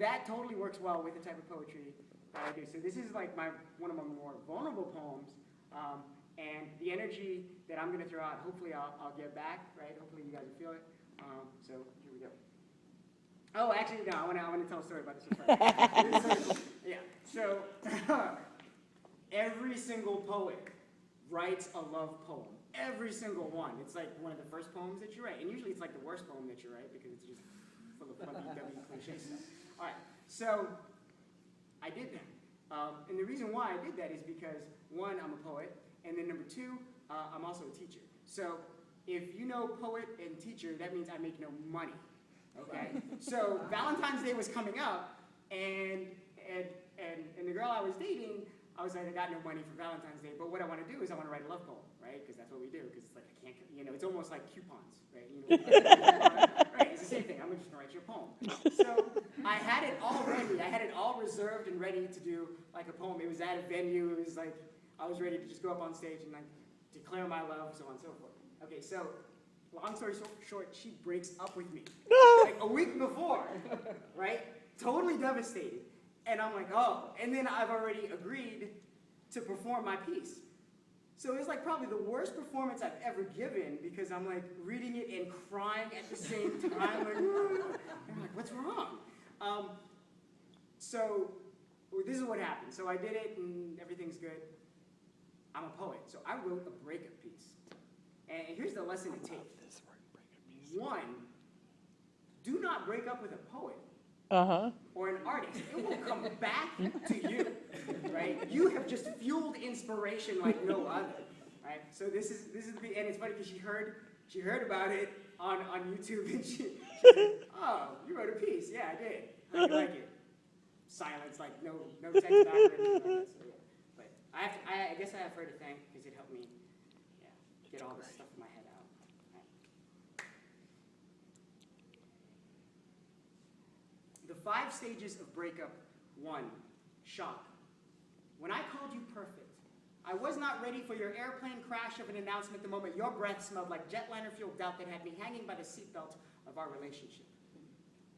that totally works well with the type of poetry that I do. So this is like one of my more vulnerable poems, and the energy that I'm going to throw out, hopefully I'll get back, right? Hopefully you guys will feel it. So here we go. Oh, actually, no, I want to tell a story about this one first. Yeah, so every single poet writes a love poem. Every single one. It's like one of the first poems that you write. And usually it's like the worst poem that you write because it's just full of lovey-dovey cliche stuff. All right, so I did that. And the reason why I did that is because, one, I'm a poet, and then number two, I'm also a teacher. So if you know poet and teacher, that means I make no money. Okay? So Valentine's Day was coming up, and the girl I was dating, I was like, I got no money for Valentine's Day, but what I want to do is I want to write a love poem, right? Because that's what we do. Because it's like I can't, it's almost like coupons, right? Right? It's the same thing. I'm just gonna write you a poem. So I had it all ready. I had it all reserved and ready to do like a poem. It was at a venue. It was like I was ready to just go up on stage and like declare my love, so on and so forth. Okay, so long story short, she breaks up with me like a week before, right? Totally devastated. And I'm like, oh. And then I've already agreed to perform my piece. So it's like probably the worst performance I've ever given because I'm like reading it and crying at the same time. Like, I'm like, what's wrong? So this is what happened. So I did it and everything's good. I'm a poet. So I wrote a breakup piece. And here's the lesson to take. One, do not break up with a poet. Or an artist. It will come back to you, right? You have just fueled inspiration like no other, right? So this is the and it's funny because she heard about it on YouTube and she said, oh, you wrote a piece? Yeah, I did. How do you like it? Silence, like no text back or anything like that. So, yeah. But I guess I have her to thank because it helped me, get all this stuff in my head out. The 5 stages of breakup. 1, shock. When I called you perfect, I was not ready for your airplane crash of an announcement the moment your breath smelled like jetliner fuel doubt that had me hanging by the seatbelt of our relationship.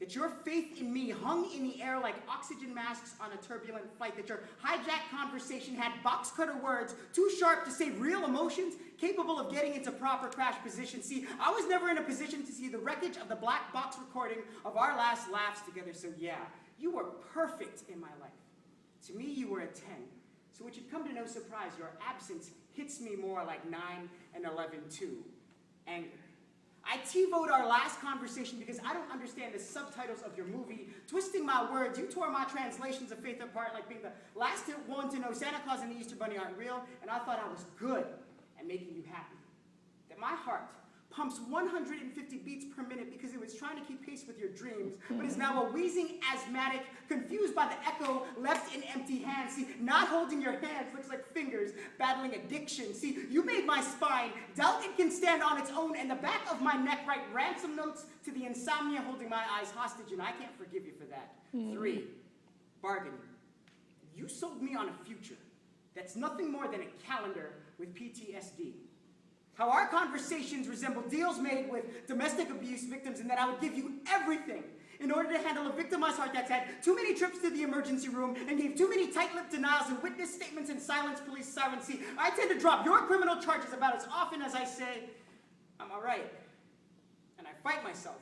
That your faith in me hung in the air like oxygen masks on a turbulent flight. That your hijacked conversation had box cutter words too sharp to save real emotions, capable of getting into proper crash position. See, I was never in a position to see the wreckage of the black box recording of our last laughs together. So yeah, you were perfect in my life. To me, you were a 10. So it should come to no surprise, your absence hits me more like 9 and 11 too. Anger. I TiVoed our last conversation because I don't understand the subtitles of your movie. Twisting my words, you tore my translations of faith apart like being the last one to know Santa Claus and the Easter Bunny aren't real, and I thought I was good at making you happy. That my heart pumps 150 beats per minute because it was trying to keep pace with your dreams, but is now a wheezing asthmatic, confused by the echo, left in empty hands. See, not holding your hands looks like fingers battling addiction. See, you made my spine doubt it can stand on its own, and the back of my neck write ransom notes to the insomnia holding my eyes hostage, and I can't forgive you for that. 3, bargaining. You sold me on a future that's nothing more than a calendar with PTSD. How our conversations resemble deals made with domestic abuse victims, and that I would give you everything in order to handle a victimized heart that's had too many trips to the emergency room and gave too many tight-lipped denials and witness statements and silence police sirens. See, I tend to drop your criminal charges about as often as I say, I'm all right. And I fight myself,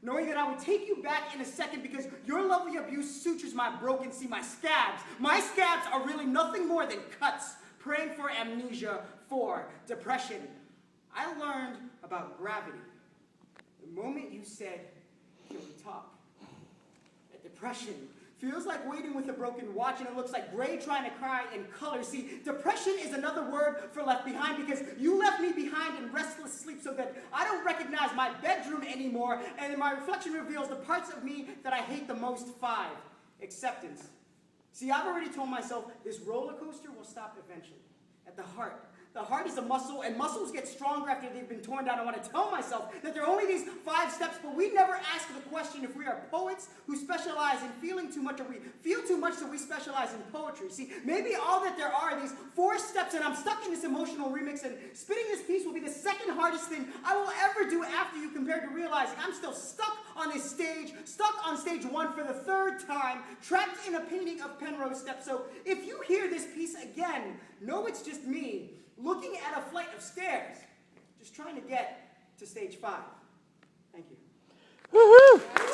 knowing that I would take you back in a second because your lovely abuse sutures my broken. See, my scabs are really nothing more than cuts, praying for amnesia, for depression. I learned about gravity the moment you said, can we talk? That depression feels like waiting with a broken watch, and it looks like gray trying to cry in color. See, depression is another word for left behind because you left me behind in restless sleep so that I don't recognize my bedroom anymore, and my reflection reveals the parts of me that I hate the most. 5, acceptance. See, I've already told myself this roller coaster will stop eventually. At the heart, The heart is a muscle, and muscles get stronger after they've been torn down. I want to tell myself that there are only these 5 steps, but we never ask the question if we are poets who specialize in feeling too much, or we feel too much, so we specialize in poetry. See, maybe all that there are these 4 steps, and I'm stuck in this emotional remix, and spitting this piece will be the second hardest thing I will ever do after you, compared to realizing I'm still stuck on this stage, stuck on stage 1 for the 3rd time, trapped in a painting of Penrose steps. So if you hear this piece again, know it's just me, looking at a flight of stairs, just trying to get to stage 5. Thank you. Woohoo!